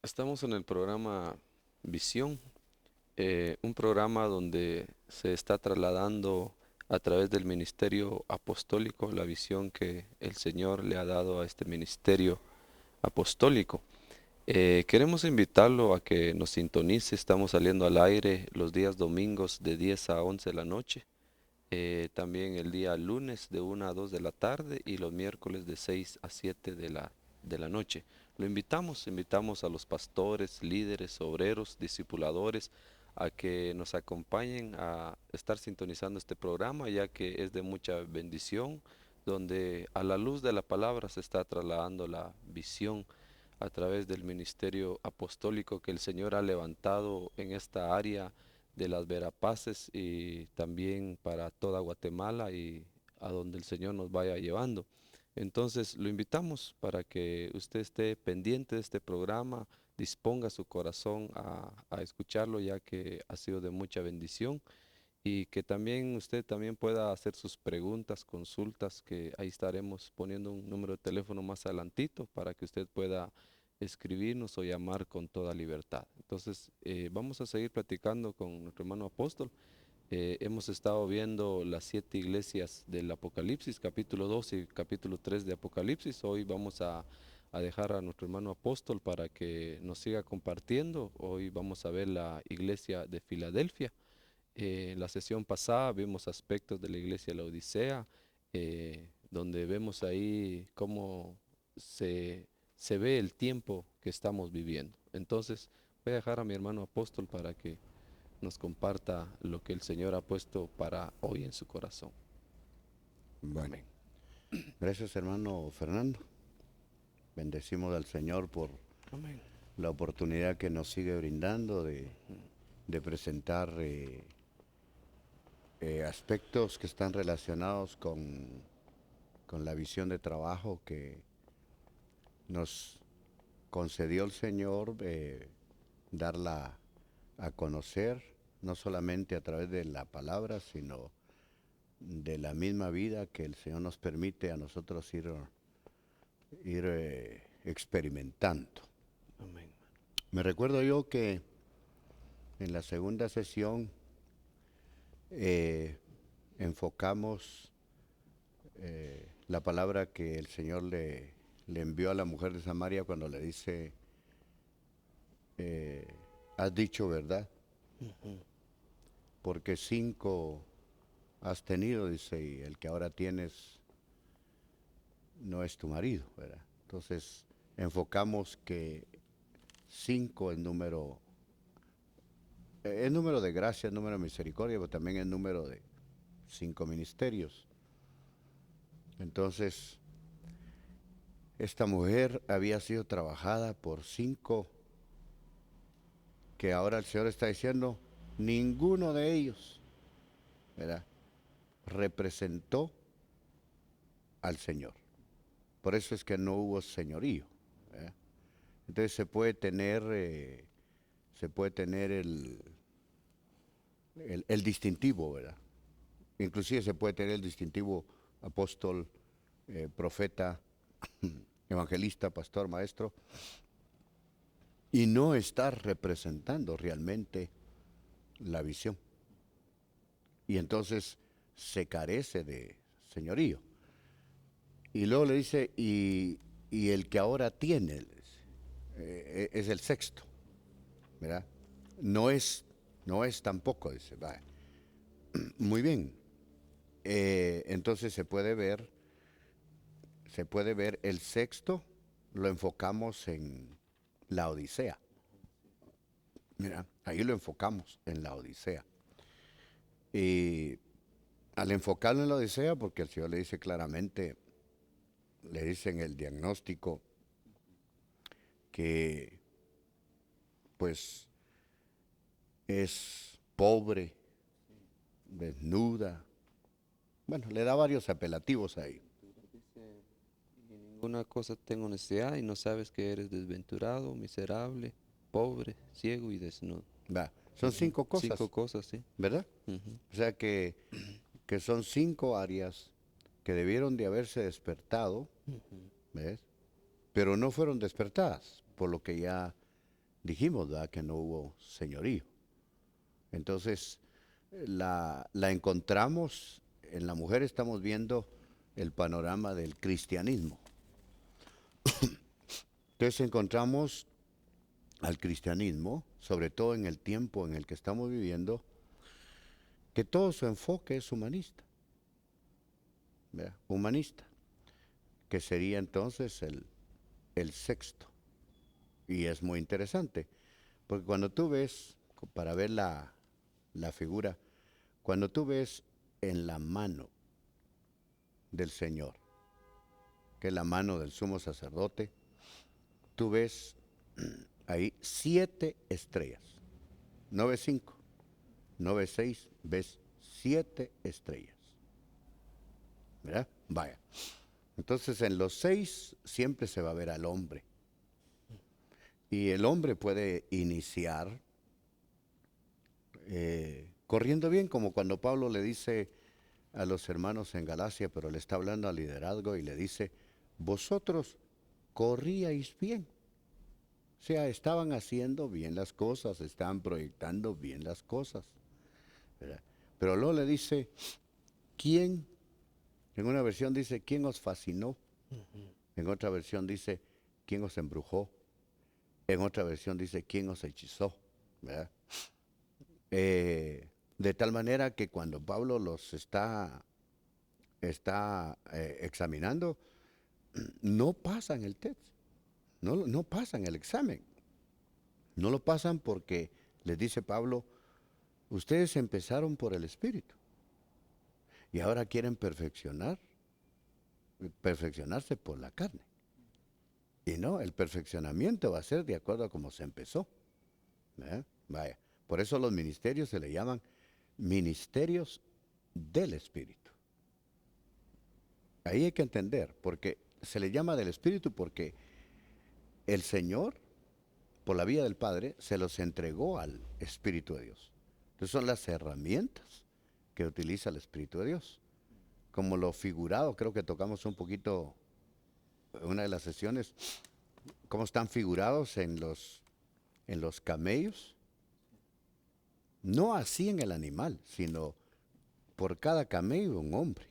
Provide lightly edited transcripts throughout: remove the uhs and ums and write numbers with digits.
Estamos en el programa Visión, un programa donde se está trasladando a través del ministerio apostólico la visión que el Señor le ha dado a este ministerio apostólico. Queremos invitarlo a que nos sintonice. Estamos saliendo al aire los días domingos de 10 a 11 de la noche, también el día lunes de 1 a 2 de la tarde y los miércoles de 6 a 7 de la noche. Lo invitamos a los pastores, líderes, obreros, discipuladores, a que nos acompañen a estar sintonizando este programa, ya que es de mucha bendición, donde a la luz de la palabra se está trasladando la visión a través del ministerio apostólico que el Señor ha levantado en esta área de las Verapaces y también para toda Guatemala y a donde el Señor nos vaya llevando. Entonces lo invitamos para que usted esté pendiente de este programa, disponga su corazón a escucharlo, ya que ha sido de mucha bendición, y que también usted también pueda hacer sus preguntas, consultas, que ahí estaremos poniendo un número de teléfono más adelantito para que usted pueda escribirnos o llamar con toda libertad. Entonces, vamos a seguir platicando con nuestro hermano apóstol. Hemos estado viendo las 7 iglesias del Apocalipsis, capítulo 2 y capítulo 3 de Apocalipsis. Hoy vamos a dejar a nuestro hermano apóstol para que nos siga compartiendo. Hoy vamos a ver la iglesia de Filadelfia. La sesión pasada vimos aspectos de la iglesia de la Odisea, donde vemos ahí cómo se ve el tiempo que estamos viviendo. Entonces, voy a dejar a mi hermano apóstol para que nos comparta lo que el Señor ha puesto para hoy en su corazón. Bueno, Amén. gracias hermano Fernando. Bendecimos al Señor por Amén. la oportunidad que nos sigue brindando de presentar aspectos que están relacionados con la visión de trabajo que nos concedió el Señor, darla a conocer, no solamente a través de la palabra, sino de la misma vida que el Señor nos permite a nosotros ir experimentando. Amén. Me recuerdo yo que en la segunda sesión eh, enfocamos la palabra que el Señor le envió a la mujer de Samaria cuando le dice, eh, has dicho verdad, porque 5 has tenido, dice, y el que ahora tienes no es tu marido, ¿verdad? Entonces enfocamos que 5 es número de gracia, es número de misericordia, pero también es número de 5 ministerios. Entonces, esta mujer había sido trabajada por 5 que ahora el Señor está diciendo, ninguno de ellos, ¿verdad?, representó al Señor. Por eso es que no hubo señorío, ¿verdad? Entonces se puede tener el distintivo, ¿verdad? Inclusive se puede tener el distintivo apóstol, profeta, evangelista, pastor, maestro, y no estar representando realmente la visión. Y entonces se carece de señorío. Y luego le dice, y el que ahora tiene es el sexto, ¿verdad? No es, no es tampoco, dice, va. Muy bien. Entonces se puede ver el sexto, lo enfocamos en la Odisea. Mira, ahí lo enfocamos en la Odisea. Y al enfocarlo en la Odisea, porque el Señor le dice claramente, le dice en el diagnóstico que pues es pobre, desnuda. Bueno, le da varios apelativos ahí. Dice, y ninguna cosa tengo necesidad y no sabes que eres desventurado, miserable, pobre, ciego y desnudo. Va, son Ujú. 5 cosas, 5 cosas, sí. ¿verdad? Ujú. O sea que son 5 áreas que debieron de haberse despertado, Ujú. ¿ves? pero no fueron despertadas, por lo que ya dijimos, ¿verdad? Que no hubo señorío. Entonces, la encontramos, en la mujer estamos viendo el panorama del cristianismo. Entonces encontramos al cristianismo, sobre todo en el tiempo en el que estamos viviendo, que todo su enfoque es humanista, ¿verdad? Humanista, que sería entonces el sexto. Y es muy interesante, porque cuando tú ves, para ver la figura, cuando tú ves en la mano del Señor, que es la mano del sumo sacerdote, tú ves ahí 7 estrellas. No ves 5, no ves 6, ves 7 estrellas. ¿Verdad? Vaya. Entonces en los 6 siempre se va a ver al hombre. Y el hombre puede iniciar corriendo bien, como cuando Pablo le dice a los hermanos en Galacia, pero le está hablando al liderazgo y le dice, vosotros corríais bien. O sea, estaban haciendo bien las cosas, estaban proyectando bien las cosas, ¿verdad? Pero luego le dice, ¿quién? En una versión dice, ¿quién os fascinó? En otra versión dice, ¿quién os embrujó? En otra versión dice, ¿quién os hechizó? ¿Verdad? De tal manera que cuando Pablo los está examinando, no pasan el test, no pasan el examen. No lo pasan porque les dice Pablo, ustedes empezaron por el Espíritu y ahora quieren perfeccionarse por la carne. Y no, el perfeccionamiento va a ser de acuerdo a cómo se empezó. Vaya, por eso los ministerios se le llaman ministerios del Espíritu. Ahí hay que entender, porque se le llama del Espíritu porque el Señor, por la vía del Padre, se los entregó al Espíritu de Dios. Entonces son las herramientas que utiliza el Espíritu de Dios. Como lo figurado, creo que tocamos un poquito en una de las sesiones, cómo están figurados en los camellos. No así en el animal, sino por cada camello un hombre.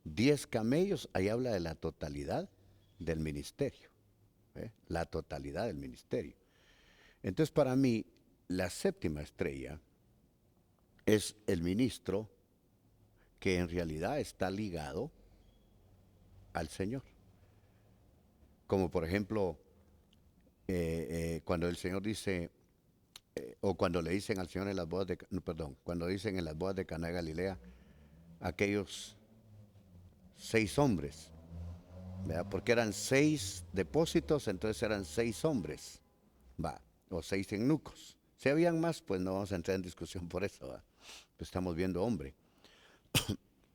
10 camellos, ahí habla de la totalidad del ministerio. La totalidad del ministerio. Entonces, para mí, la séptima estrella es el ministro que en realidad está ligado al Señor. Como por ejemplo, cuando el Señor dice, o cuando le dicen al Señor en las bodas de, no, perdón, cuando dicen en las bodas de Caná de Galilea, aquellos 6 hombres, ¿verdad? Porque eran 6 depósitos, entonces eran 6 hombres, va, o 6 eunucos. Si habían más, pues no vamos a entrar en discusión por eso, ¿va? Pues estamos viendo hombre.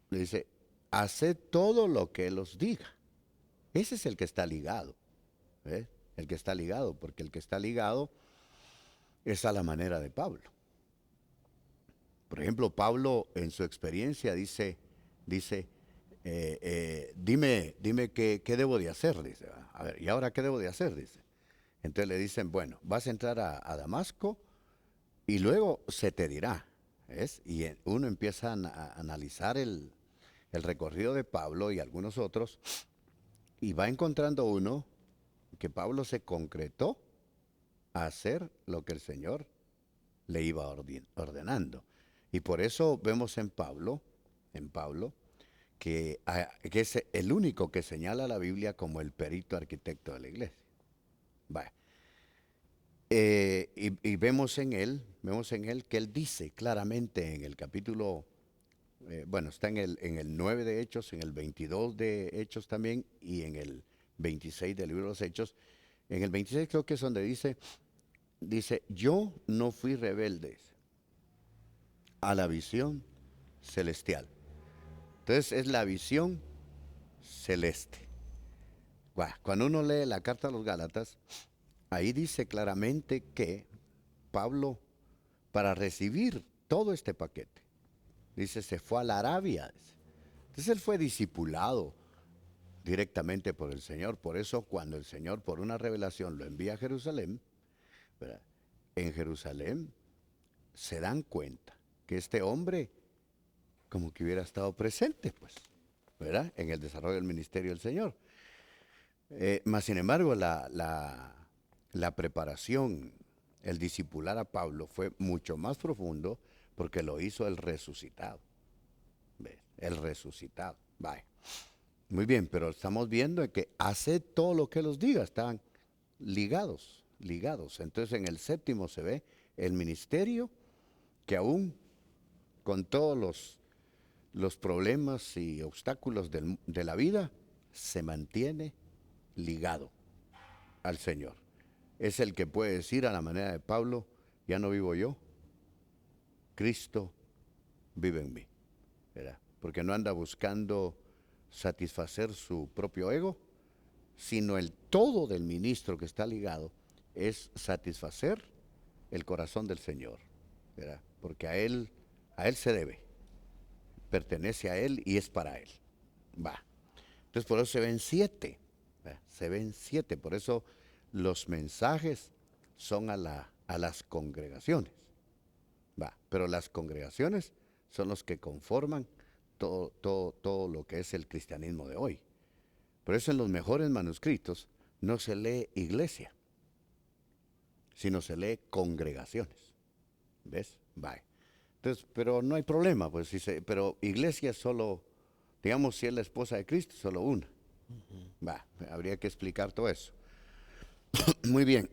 Le dice, haced todo lo que Él os diga. Ese es el que está ligado, ¿ves? El que está ligado, porque el que está ligado es a la manera de Pablo. Por ejemplo, Pablo en su experiencia dice, dime qué debo de hacer, dice. A ver, ¿y ahora qué debo de hacer? Dice. Entonces le dicen, bueno, vas a entrar a Damasco y luego se te dirá, ¿ves? Y uno empieza a analizar el recorrido de Pablo y algunos otros, y va encontrando uno que Pablo se concretó a hacer lo que el Señor le iba ordenando. Y por eso vemos en Pablo, que es el único que señala la Biblia como el perito arquitecto de la iglesia. Vaya. Y vemos en él que él dice claramente en el capítulo, bueno, está en el 9 de Hechos, en el 22 de Hechos también, y en el 26 del libro de los Hechos. En el 26 creo que es donde dice, yo no fui rebelde a la visión celestial. Entonces es la visión celeste. Cuando uno lee la carta a los Gálatas, ahí dice claramente que Pablo, para recibir todo este paquete, dice, se fue a la Arabia. Entonces él fue discipulado directamente por el Señor. Por eso cuando el Señor por una revelación lo envía a Jerusalén, ¿verdad? En Jerusalén se dan cuenta que este hombre como que hubiera estado presente, pues, ¿verdad? En el desarrollo del ministerio del Señor. Más sin embargo, la preparación, el discipular a Pablo fue mucho más profundo porque lo hizo el resucitado. ¿Ves? El resucitado. Vaya. Muy bien, pero estamos viendo que hace todo lo que los diga, estaban ligados, ligados. Entonces en el séptimo se ve el ministerio que aún con todos los problemas y obstáculos de la vida, se mantiene ligado al Señor. Es el que puede decir a la manera de Pablo, ya no vivo yo, Cristo vive en mí, ¿verdad? Porque no anda buscando satisfacer su propio ego, sino el todo del ministro que está ligado es satisfacer el corazón del Señor, ¿verdad? Porque a él se debe, pertenece a Él y es para Él. Va. Entonces por eso se ven 7, ¿verdad? Se ven 7, por eso los mensajes son a las congregaciones. Va, pero las congregaciones son los que conforman todo lo que es el cristianismo de hoy. Por eso en los mejores manuscritos no se lee iglesia, sino se lee congregaciones. ¿Ves? Va. Entonces, pero no hay problema, pues pero iglesia es solo, digamos, si es la esposa de Cristo, solo una. Va, habría que explicar todo eso. Muy bien.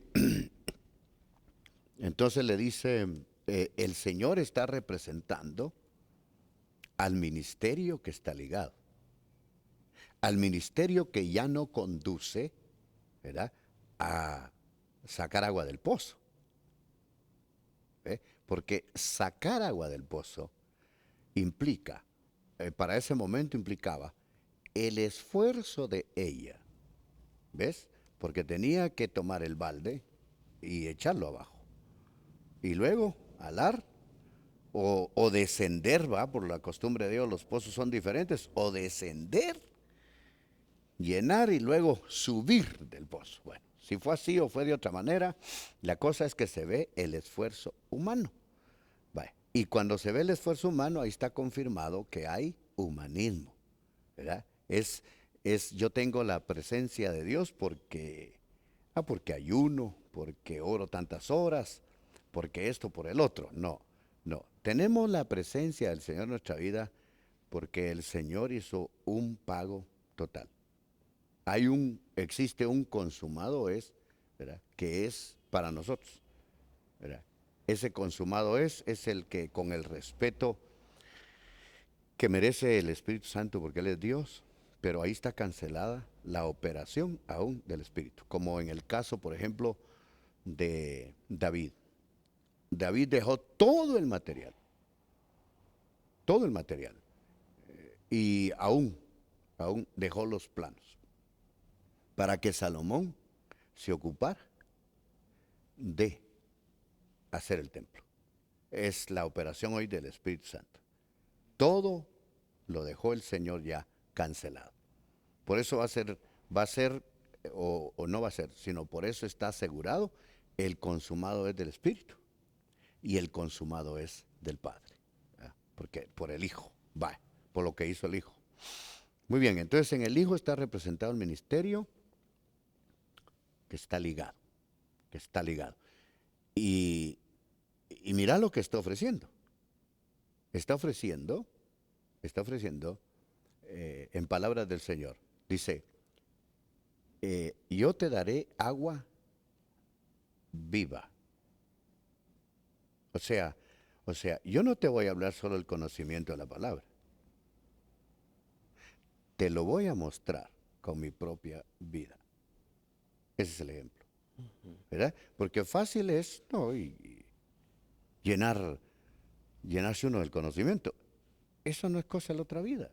Entonces le dice, el Señor está representando al ministerio que está ligado, al ministerio que ya no conduce, ¿verdad?, a sacar agua del pozo. ¿Ve? Porque sacar agua del pozo implica, para ese momento implicaba el esfuerzo de ella, ¿ves? Porque tenía que tomar el balde y echarlo abajo. Y luego alar o descender, va, por la costumbre de Dios, los pozos son diferentes, o descender, llenar y luego subir del pozo. Bueno, si fue así o fue de otra manera, la cosa es que se ve el esfuerzo humano. Vale. Y cuando se ve el esfuerzo humano, ahí está confirmado que hay humanismo, ¿verdad? Yo tengo la presencia de Dios porque ayuno, porque oro tantas horas, porque esto, por el otro. No, no. Tenemos la presencia del Señor en nuestra vida porque el Señor hizo un pago total. Existe un consumado ¿verdad?, que es para nosotros, ¿verdad? Ese consumado es el que con el respeto que merece el Espíritu Santo porque Él es Dios, pero ahí está cancelada la operación aún del Espíritu, como en el caso, por ejemplo, de David. David dejó todo el material, y aún dejó los planos, para que Salomón se ocupara de hacer el templo. Es la operación hoy del Espíritu Santo. Todo lo dejó el Señor ya cancelado. Por eso va a ser, o no va a ser, sino por eso está asegurado, el consumado es del Espíritu y el consumado es del Padre. ¿Verdad? Porque por el Hijo, va, por lo que hizo el Hijo. Muy bien, entonces en el Hijo está representado el ministerio que está ligado, que está ligado. Y mira lo que está ofreciendo. Está ofreciendo, en palabras del Señor, dice, yo te daré agua viva. O sea, yo no te voy a hablar solo el conocimiento de la palabra. Te lo voy a mostrar con mi propia vida. Ese es el ejemplo, ¿verdad? Porque fácil es, no, y llenarse uno del conocimiento. Eso no es cosa de la otra vida.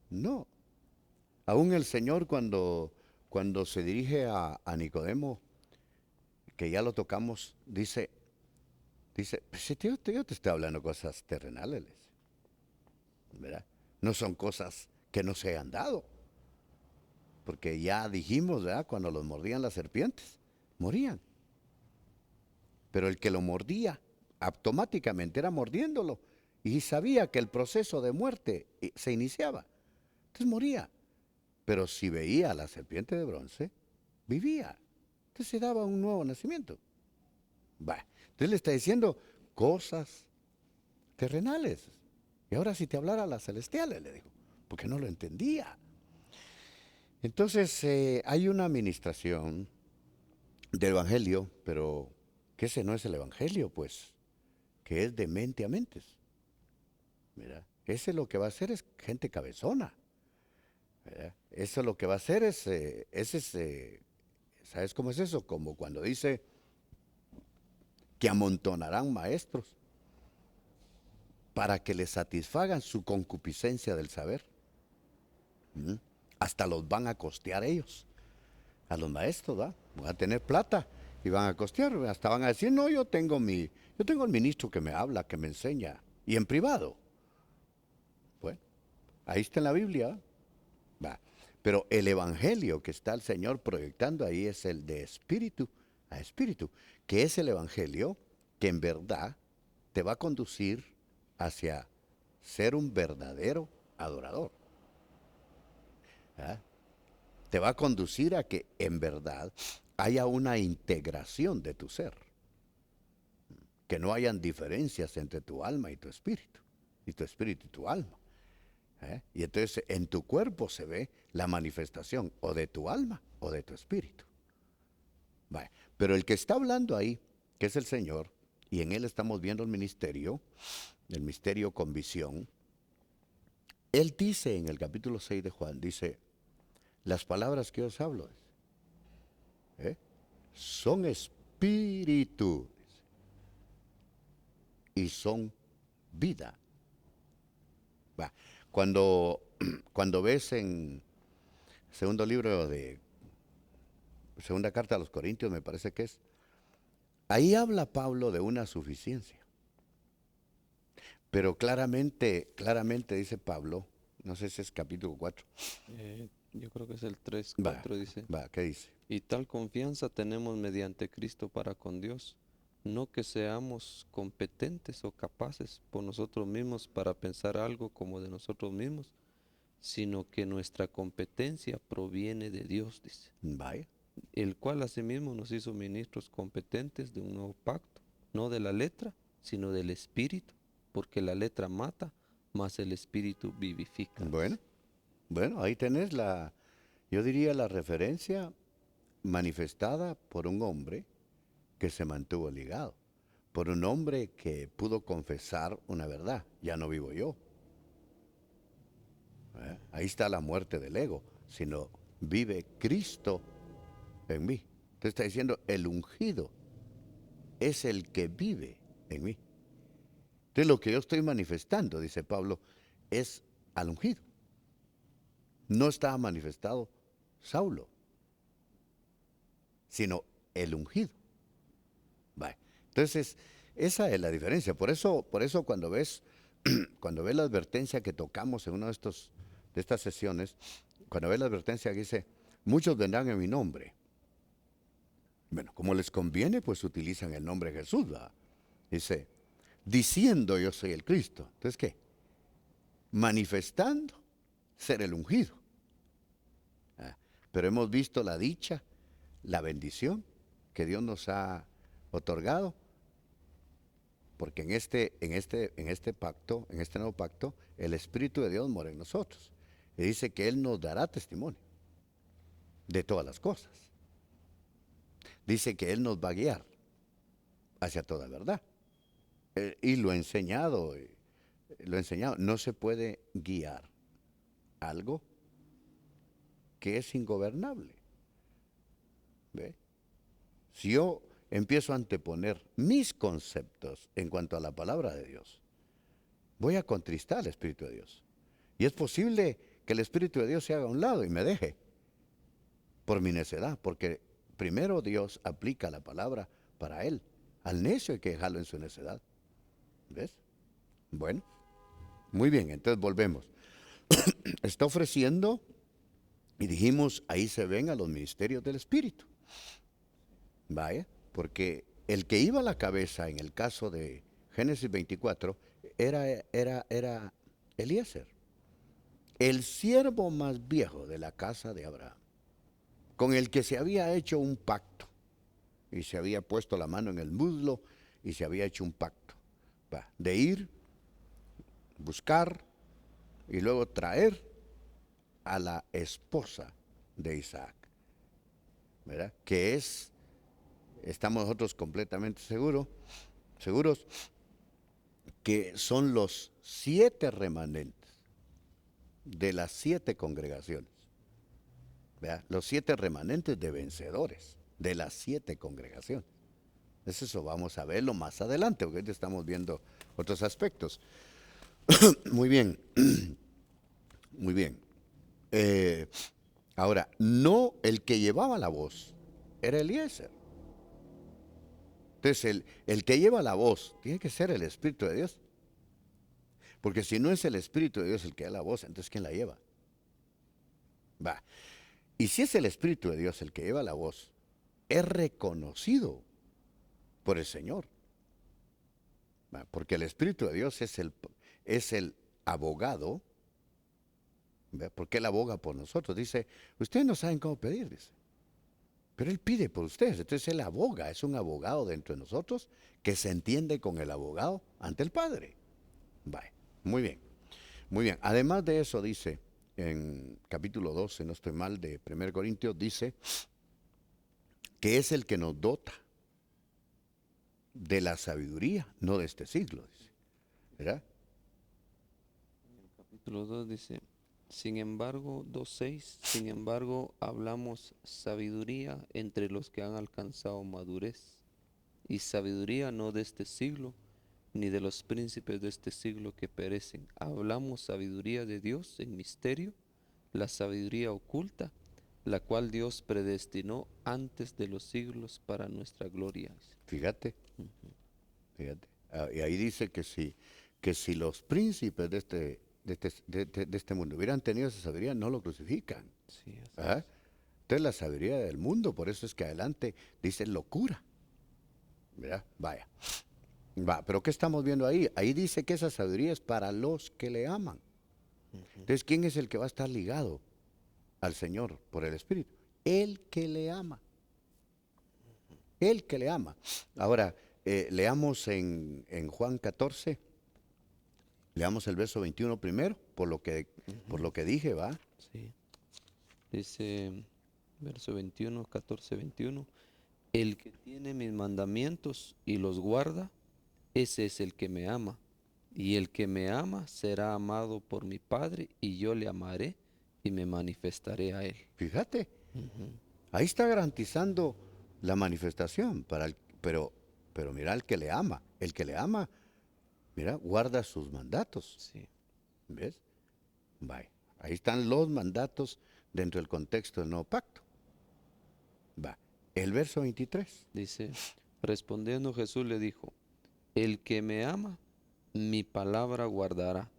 No. Aún el Señor cuando se dirige a Nicodemo, que ya lo tocamos, dice, pues si yo te estoy hablando cosas terrenales, ¿verdad? No son cosas que no se han dado. porque ya dijimos, ¿verdad? Cuando los mordían las serpientes, morían. Pero el que lo mordía, automáticamente era mordiéndolo, y sabía que el proceso de muerte se iniciaba. Entonces moría. Pero si veía a la serpiente de bronce, vivía. Entonces se daba un nuevo nacimiento. Entonces le está diciendo cosas terrenales. Y ahora si te hablara las celestiales, le dijo, porque no lo entendía. Entonces hay una administración del Evangelio, pero que ese no es el Evangelio, pues, que es de mente a mentes. Mira, ese lo que va a hacer es gente cabezona. ¿Verdad? Eso lo que va a hacer es, ¿sabes cómo es eso? Como cuando dice que amontonarán maestros para que les satisfagan su concupiscencia del saber. ¿Mm? Hasta los van a costear ellos, a los maestros, ¿va? Van a tener plata y van a costear, hasta van a decir, no, yo tengo el ministro que me habla, que me enseña, y en privado. Bueno, ahí está en la Biblia, va. Pero el evangelio que está el Señor proyectando ahí es el de espíritu a espíritu, que es el evangelio que en verdad te va a conducir hacia ser un verdadero adorador. ¿Ah? Te va a conducir a que en verdad haya una integración de tu ser, que no hayan diferencias entre tu alma y tu espíritu y tu alma. Y entonces en tu cuerpo se ve la manifestación o de tu alma o de tu espíritu. Vale. Pero el que está hablando ahí, que es el Señor, y en Él estamos viendo el misterio con visión, Él dice en el capítulo 6 de Juan, dice, las palabras que os hablo son espíritu y son vida. Va. Cuando ves en segundo libro de segunda carta a los Corintios, me parece que es, ahí habla Pablo de una suficiencia. Pero claramente dice Pablo, no sé si es capítulo 4. Yo creo que es el 3, Va, 4 dice. ¿qué dice? Y tal confianza tenemos mediante Cristo para con Dios, no que seamos competentes o capaces por nosotros mismos para pensar algo como de nosotros mismos, sino que nuestra competencia proviene de Dios, dice, Vaya. el cual asimismo nos hizo ministros competentes de un nuevo pacto, no de la letra, sino del Espíritu, porque la letra mata, mas el Espíritu vivifica, dice. Bueno, ahí tenés yo diría la referencia manifestada por un hombre que se mantuvo ligado, por un hombre que pudo confesar una verdad, ya no vivo yo. Ahí está la muerte del ego, sino vive Cristo en mí. Te está diciendo, el ungido es el que vive en mí. Entonces lo que yo estoy manifestando, dice Pablo, es al ungido. No estaba manifestado Saulo, sino el ungido. Vale. Entonces, esa es la diferencia. Por eso cuando ves la advertencia que tocamos en una de estas sesiones, cuando ves la advertencia que dice, muchos vendrán en mi nombre. Bueno, como les conviene, pues utilizan el nombre de Jesús, ¿verdad? Dice, diciendo yo soy el Cristo. Entonces, ¿qué? Manifestando ser el ungido. Pero hemos visto la dicha, la bendición que Dios nos ha otorgado, porque en este pacto, en este nuevo pacto, el Espíritu de Dios mora en nosotros. Y dice que Él nos dará testimonio de todas las cosas. Dice que Él nos va a guiar hacia toda verdad. Y lo he enseñado, no se puede guiar algo que es ingobernable. ¿Ve? Si yo empiezo a anteponer mis conceptos en cuanto a la palabra de Dios, voy a contristar al Espíritu de Dios. Y es posible que el Espíritu de Dios se haga a un lado y me deje por mi necedad, porque primero Dios aplica la palabra para él. Al necio hay que dejarlo en su necedad. ¿Ves? Bueno, muy bien, entonces volvemos. Está ofreciendo Y dijimos, ahí se ven a los ministerios del Espíritu. Vaya, porque el que iba a la cabeza en el caso de Génesis 24 era Eliezer, el siervo más viejo de la casa de Abraham, con el que se había hecho un pacto y se había puesto la mano en el muslo y se había hecho un pacto de ir, buscar y luego traer a la esposa de Isaac, ¿verdad? Que estamos nosotros completamente seguros que son los 7 remanentes de las 7 congregaciones, ¿verdad? Los 7 remanentes de vencedores de las 7 congregaciones. Eso vamos a verlo más adelante, porque hoy estamos viendo otros aspectos. Muy bien, muy bien. Ahora, no el que llevaba la voz era Eliezer. Entonces, el que lleva la voz tiene que ser el Espíritu de Dios. Porque si no es el Espíritu de Dios el que da la voz, entonces ¿quién la lleva? Va. Y si es el Espíritu de Dios el que lleva la voz, es reconocido por el Señor. ¿Va? Porque el Espíritu de Dios es el abogado. ¿Va? Porque Él aboga por nosotros. Dice, ustedes no saben cómo pedir, dice. Pero Él pide por ustedes. Entonces Él aboga, es un abogado dentro de nosotros que se entiende con el abogado ante el Padre. Vale, muy bien, muy bien. Además de eso dice, en capítulo 12, no estoy mal, de 1 Corintios, dice que es el que nos dota de la sabiduría, no de este siglo, dice. ¿Verdad? Capítulo 2 dice, sin embargo, 2:6, sin embargo, hablamos sabiduría entre los que han alcanzado madurez, y sabiduría no de este siglo, ni de los príncipes de este siglo que perecen. Hablamos sabiduría de Dios en misterio, la sabiduría oculta, la cual Dios predestinó antes de los siglos para nuestra gloria. Fíjate, fíjate. Y ahí dice que si los príncipes de este mundo hubieran tenido esa sabiduría, no lo crucifican. Sí, así ¿Ah? es. Entonces la sabiduría del mundo, por eso es que adelante dice locura. ¿Verdad? Vaya. Va, pero ¿qué estamos viendo ahí? Ahí dice que esa sabiduría es para los que le aman. Entonces, ¿quién es el que va a estar ligado al Señor por el Espíritu? El que le ama. El que le ama. Ahora, leamos en Juan 14, leamos el verso 21 primero, por lo que dije, ¿va? Sí. Dice, verso 21, 14, 21. El que tiene mis mandamientos y los guarda, ese es el que me ama. Y el que me ama será amado por mi Padre, y yo le amaré y me manifestaré a él. Fíjate, ahí está garantizando la manifestación, pero mira el que le ama. El que le ama, mira, guarda sus mandatos. Sí. ¿Ves? Vaya. Ahí están los mandatos dentro del contexto del nuevo pacto. Va. El verso 23. Dice, respondiendo Jesús le dijo, el que me ama, mi palabra guardará,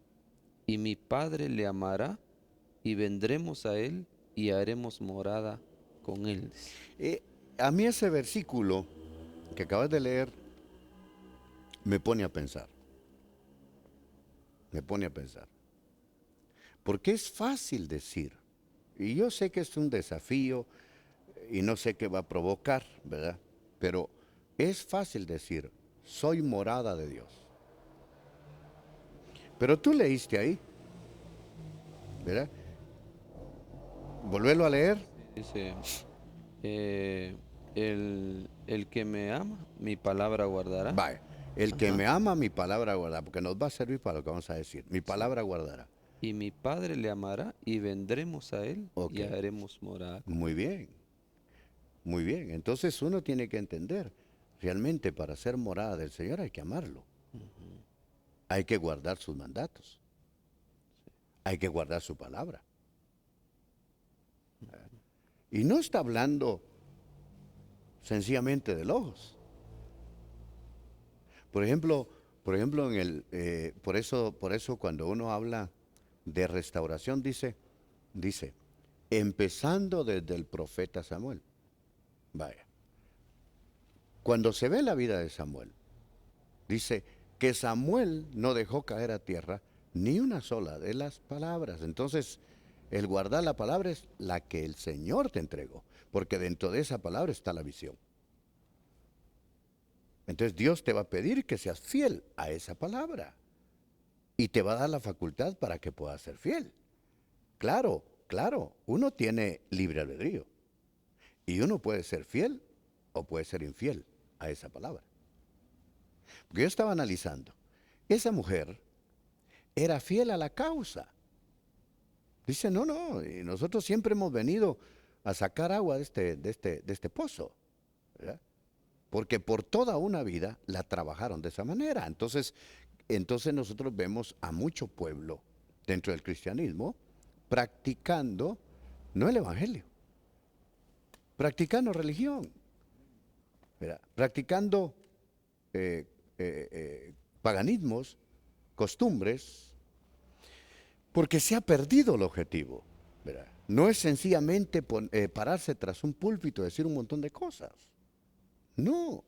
y mi Padre le amará, y vendremos a él y haremos morada con él. A mí ese versículo que acabas de leer me pone a pensar. Me pone a pensar. Porque es fácil decir, y yo sé que es un desafío y no sé qué va a provocar, ¿verdad? Pero es fácil decir, soy morada de Dios. Pero tú leíste ahí, ¿verdad? Volverlo a leer. Dice, el que me ama, mi palabra guardará. Vaya, el que Ajá. me ama, mi palabra guardará, porque nos va a servir para lo que vamos a decir. Mi Sí. palabra guardará. Y mi Padre le amará y vendremos a él Ok, y haremos morada con muy él. bien, muy bien. Entonces uno tiene que entender, realmente para ser morada del Señor hay que amarlo. Hay que guardar sus mandatos. Hay que guardar su palabra. Y no está hablando sencillamente de logos. Por ejemplo, por eso cuando uno habla de restauración dice, empezando desde el profeta Samuel. Vaya, cuando se ve la vida de Samuel, dice que Samuel no dejó caer a tierra ni una sola de las palabras. Entonces, el guardar la palabra es la que el Señor te entregó, porque dentro de esa palabra está la visión. Entonces Dios te va a pedir que seas fiel a esa palabra y te va a dar la facultad para que puedas ser fiel. Claro, claro, uno tiene libre albedrío y uno puede ser fiel o puede ser infiel a esa palabra. Porque yo estaba analizando, esa mujer era fiel a la causa. Dice, no, no, y nosotros siempre hemos venido a sacar agua de este pozo, ¿verdad? Porque por toda una vida la trabajaron de esa manera. Entonces nosotros vemos a mucho pueblo dentro del cristianismo practicando, no el evangelio, practicando religión, ¿verdad? Practicando paganismos, costumbres, porque se ha perdido el objetivo, ¿verdad? No es sencillamente pararse tras un púlpito y decir un montón de cosas. No,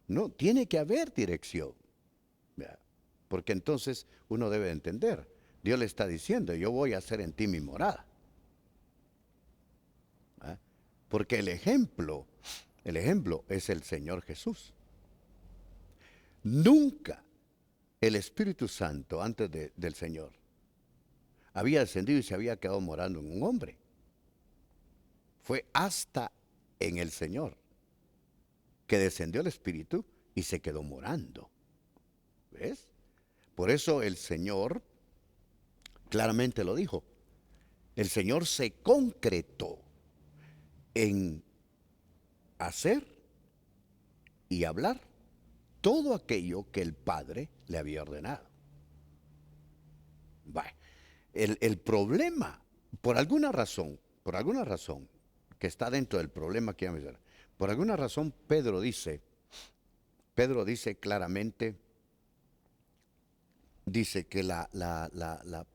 no, tiene que haber dirección, ¿verdad? Porque entonces uno debe entender, Dios le está diciendo, yo voy a hacer en ti mi morada. ¿Ah? Porque el ejemplo es el Señor Jesús. Nunca el Espíritu Santo antes del Señor había descendido y se había quedado morando en un hombre. Fue hasta en el Señor que descendió el Espíritu y se quedó morando. ¿Ves? Por eso el Señor claramente lo dijo. El Señor se concretó en hacer y hablar todo aquello que el Padre le había ordenado. Bueno, el problema, por alguna razón que está dentro del problema que vamos a ver, por alguna razón Pedro dice claramente, dice que la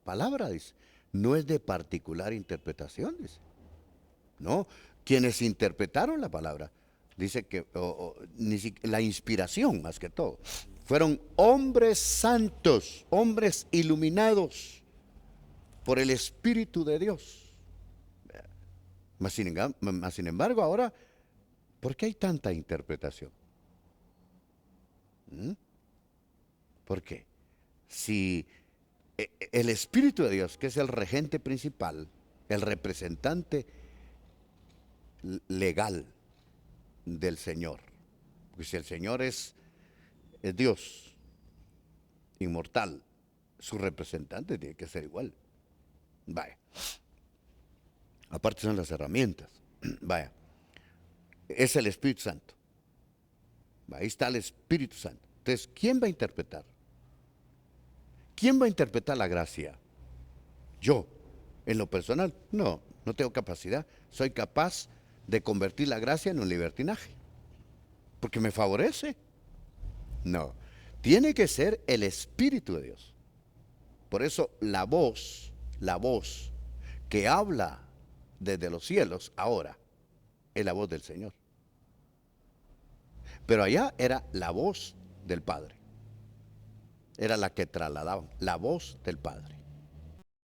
palabra dice, no es de particular interpretación, dice. No, quienes interpretaron la palabra, dice que la inspiración más que todo, fueron hombres santos, hombres iluminados por el Espíritu de Dios. Mas sin embargo ahora, ¿por qué hay tanta interpretación? ¿Por qué? Si el Espíritu de Dios, que es el regente principal, el representante legal del Señor, porque si el Señor es Dios, inmortal, su representante tiene que ser igual. Vaya. Aparte son las herramientas. Vaya. Es el Espíritu Santo. Ahí está el Espíritu Santo. Entonces, ¿quién va a interpretar? ¿Quién va a interpretar la gracia? Yo, en lo personal, no tengo capacidad. Soy capaz de convertir la gracia en un libertinaje, porque me favorece. No, tiene que ser el Espíritu de Dios. Por eso la voz que habla desde los cielos ahora es la voz del Señor. Pero allá era la voz del Padre. Era la que trasladaban, la voz del Padre.